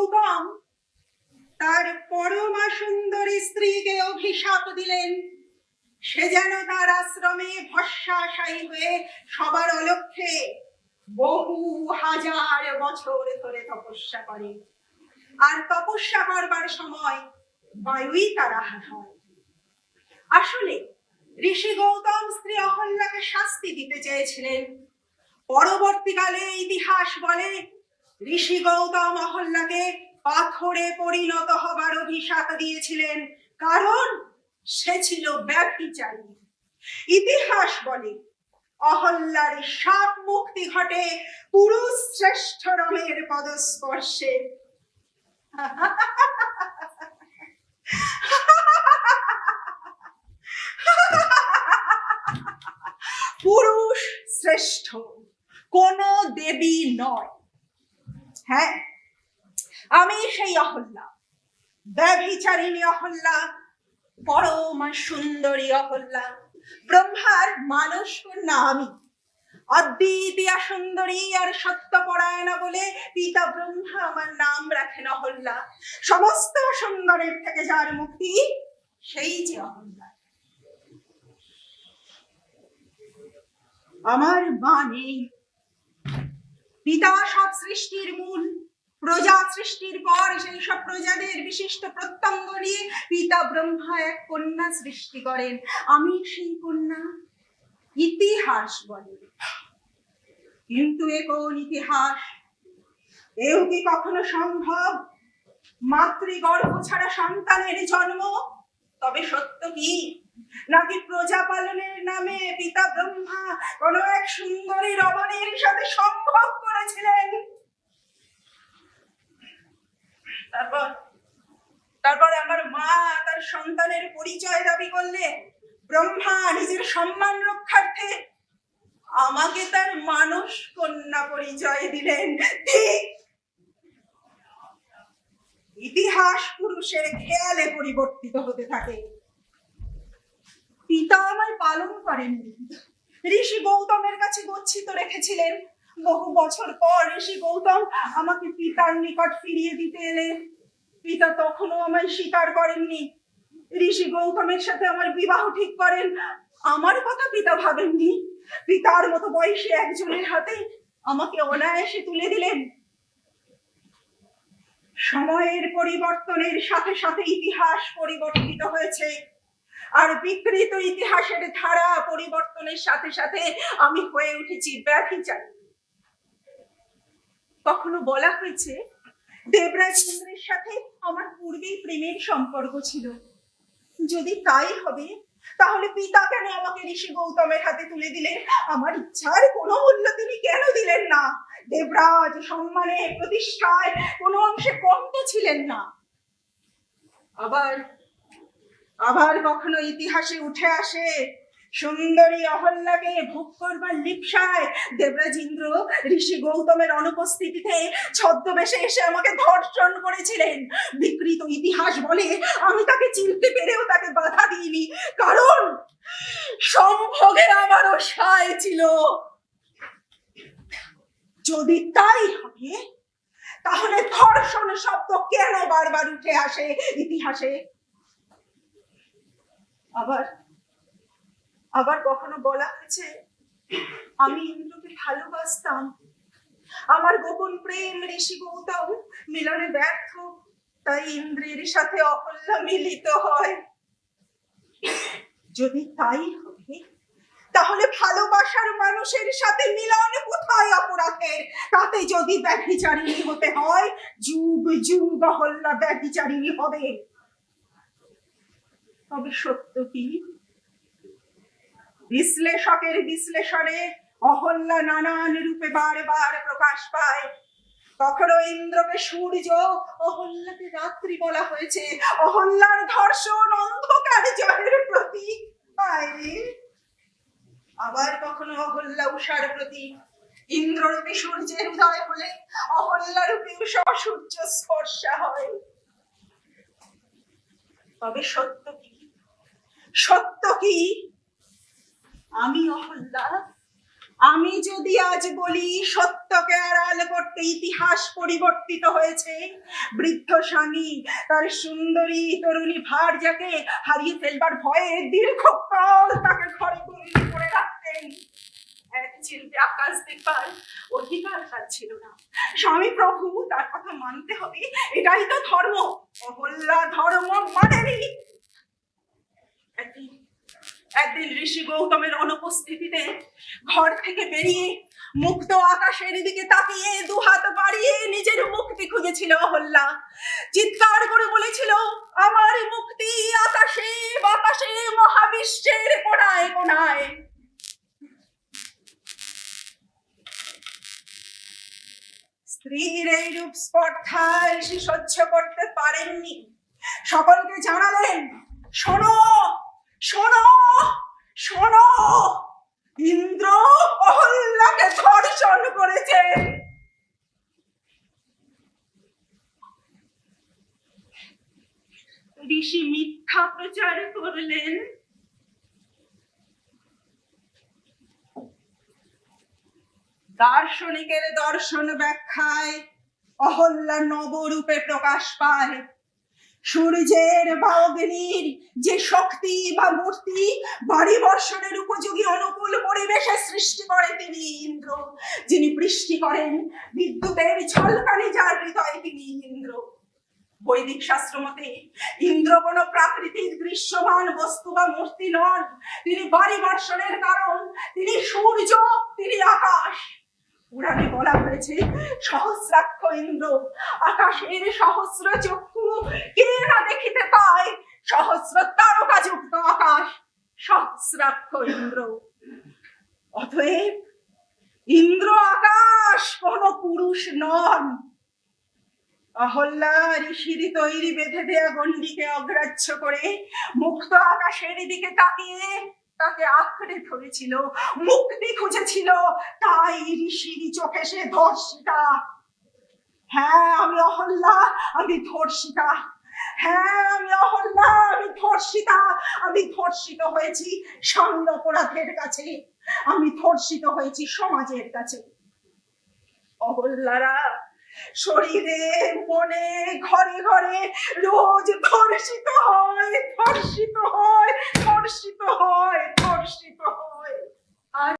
গৌতম তার পরমা সুন্দরী স্ত্রীকে অভিশাপ দিলেন, সে যেন তার আশ্রমে ভস্মাশায়ী হয়ে সবার অলক্ষ্যে বহু হাজার বছর ধরে তপস্যা করে। আর তপস্যা করবার সময় বায়ুই তার আহার হয়। আসলে ঋষি গৌতম স্ত্রী অহল্যাকে শাস্তি দিতে চেয়েছিলেন। পরবর্তীকালে ইতিহাস বলে ঋষি গৌতম অহল্যাকে পাথরে পরিণত হবার অভিশাপ দিয়েছিলেন, কারণ সে ছিল ব্যভিচারী। ইতিহাস বলে অহল্যার শাপ মুক্তি ঘটে পুরুষ শ্রেষ্ঠ রমের পদস্পর্শে। পুরুষ শ্রেষ্ঠ, কোন দেবী নয়। হ্যাঁ, আমি সেই অহল্যা, ব্যভিচারিণী অহল্যা, পরমা সুন্দরী অহল্যা, ব্রহ্মার মানস কন্যা আমি। অদ্বিতীয়া সুন্দরী আর সত্যপরায়ণা বলে পিতা ব্রহ্মা আমার নাম রাখেন অহল্যা। সমস্ত সুন্দরের থেকে যার মুক্তি, সেই যে অহল্যা। আমার মা নেই, পিতা সব সৃষ্টির মূল। প্রজা সৃষ্টির পর সেই সব প্রজাদের বিশিষ্ট প্রত্যঙ্গ নিয়ে পিতা ব্রহ্মা এক কন্যা সৃষ্টি করেন, আমি সেই কন্যা। ইতিহাস বলে, কিন্তু এ কোন ইতিহাস? এও কি কখনো সম্ভব? মাতৃগর্ভ ছাড়া সন্তানের জন্ম? তবে সত্য কি, নাকি প্রজা পালনের নামে পিতা ব্রহ্মা কোন এক সুন্দরী রমণীর সাথে সম্ভোগ করেছিলেন? তারপর আমার মা তার সন্তানের পরিচয় দাবি করলে ব্রহ্মা নিজের সম্মান রক্ষার্থে আমাকে তার মানস কন্যা পরিচয় দিলেন। ইতিহাস পুরুষের খেয়ালে পরিবর্তিত হতে থাকে। পিতা আমায় পালন করেননি, ঋষি গৌতমের কাছে গচ্ছিত রেখেছিলেন। বহু বছর পর ঋষি গৌতম আমাকে পিতার নিকট ফিরিয়ে দিতে এলেন। পিতা তখনও আমায় স্বীকার করেননি। ঋষি গৌতমের সাথে আমার বিবাহ ঠিক করেন। আমার কথা পিতা ভাবেননি। পিতার মতো বয়সী একজনের হাতে আমাকে অনায়াসে তুলে দিলেন। সময়ের পরিবর্তনের সাথে সাথে ইতিহাস পরিবর্তিত হয়েছে, আর বিকৃত ইতিহাসের ধারা পরিবর্তনের সাথে সাথে আমি হয়ে উঠেছি ব্যভিচারী। কখনো বলা হয়েছে দেবরাজ ইন্দ্রের সাথে আমার পূর্বেই প্রেমের সম্পর্ক ছিল। যদি তাই হবে, তাহলে পিতা কেন আমাকে ঋষি গৌতমের হাতে তুলে দিলেন? আমার ইচ্ছার কোনো মূল্য তিনি কেন দিলেন না? দেবরাজ সম্মানে প্রতিষ্ঠায় কোনো অংশে কমতে ছিলেন না। আবার কখনো ইতিহাসে উঠে আসে সুন্দরী অহল্যাকে ভোগ করবার লিপ্সায় দেবরাজ ইন্দ্র ঋষি গৌতমের অনুপস্থিতিতে ছদ্মবেশে এসে আমাকে ধর্ষণ করেছিলেন। বিকৃত ইতিহাস বলে আমি তাকে চিনতে পেরেও তাকে বাধা দিইনি, কারণ সম্ভোগে আমারও সায় ছিল। যদি তাই হবে, তাহলে ধর্ষণ শব্দ কেন বারবার উঠে আসে ইতিহাসে? আবার কখনো বলা হয়েছে আমি ইন্দ্রকে ভালোবাসতাম, আমার গোপন প্রেম ঋষি গৌতম মিলনে ব্যর্থ, তাই ইন্দ্রের সাথে অহল্যা মিলিত হয়। যদি তাই হবে, তাহলে ভালোবাসার মানুষের সাথে মিলন কোথায় অপরাধের? তাতে যদি ব্যভিচারিণী হতে হয়, যুগ যুগ অহল্যা ব্যভিচারিণী হবে। তবে সত্য কি? বিশ্লেষকের বিশ্লেষণে অহল্যা নানান রূপে বারবার প্রকাশ পায়। কখনো ইন্দ্রকে সূর্য, অহল্যাকে রাত্রি বলা হয়েছে। অহল্যার ধর্ষণ অন্ধকার জয়ের প্রতীক। আবার কখনো অহল্যা উষার প্রতীক। ইন্দ্ররূপী সূর্যের উদয় হলে অহল্যারূপী উষা সূর্য স্পর্শা হয়। তবে সত্য কি? সত্য কি? আমি অহল্যা, আমি যদি আজ বলি সত্যকে আড়াল করতে ইতিহাস পরিবর্তিত হয়েছে, বৃদ্ধ স্বামী তার সুন্দরী তরুণী ভার্যাকে হারিয়ে ফেলবার ভয়ে দীর্ঘকাল তাকে ঘরে বন্দি করে রাখতেন। এক চিলতে আকাশ দেখবার অধিকার তার ছিল না। স্বামী প্রভু তার কথা মানতে হবে, এটাই তো ধর্ম। অহল্যা ধর্ম মানেনি। একদিন ঋষি গৌতমের অনুপস্থিতিতে ঘর থেকে বেরিয়ে মুক্ত আকাশের দিকে তাকিয়ে দুহাত বাড়িয়ে নিজের মুক্তি খুঁজেছিল অহল্যা। চিৎকার করে বলেছিল, আমার মুক্তি আকাশে বাতাসে মহাবিশ্বের কোণায় কোণায়। স্ত্রীর এইরূপ স্পর্ধা ঋষি সহ্য করতে পারেননি। সকলকে জানালেন, শোনো শোনো শোনো, ইন্দ্র অহল্যাকে ধর্ষণ করেছেন। ঋষি মিথ্যা প্রচার করলেন। দার্শনিকের দর্শন ব্যাখ্যায় অহল্যা নবরূপে প্রকাশ পায়। সূর্যের বা অগ্নির যে শক্তি বা মূর্তি বাড়ি বর্ষণের উপযোগী অনুকূল পরিবেশে সৃষ্টি করে তিনি ইন্দ্র। যিনি বৃষ্টি করেন বিদ্যুতের ঝলকানি যার হৃদয়ে তিনি ইন্দ্র। বৈদিক শাস্ত্র মতে ইন্দ্র কোন প্রাকৃতিক দৃশ্যমান বস্তু বা মূর্তি নন। তিনি বাড়ি বর্ষণের কারণ, তিনি সূর্য, তিনি আকাশ। পুরাণে বলা হয়েছে, সহস্রাক্ষ ইন্দ্র, আকাশের সহস্র চক্ষু কে না দেখিতে পায়। সহস্র তারকা যুক্ত আকাশ, সহস্রাক্ষ ইন্দ্র। অতএব ইন্দ্র আকাশ কোন পুরুষ নন। অহল্যা ঋষির তৈরি বেঁধে দেয়া গণ্ডিকে অগ্রাহ্য করে মুক্ত আকাশের দিকে তাকিয়ে তাকে আঁকড়ে ধরেছিল, মুক্তি খুঁজেছিল। তাই ঋষির চোখে সে ধর্ষিতা। হ্যাঁ, আমি অহল্যা, আমি ধর্ষিতা। হ্যাঁ, আমি অহল্যা, আমি ধর্ষিতা। আমি ধর্ষিত হয়েছি সামান্য অপরাধের কাছে, আমি ধর্ষিত হয়েছি সমাজের কাছে। অহল্যারা শরীরে মনে ঘরে ঘরে রোজ ধর্ষিত হয়, ধর্ষিত হয়, ধর্ষিত হয়, ধর্ষিত হয়।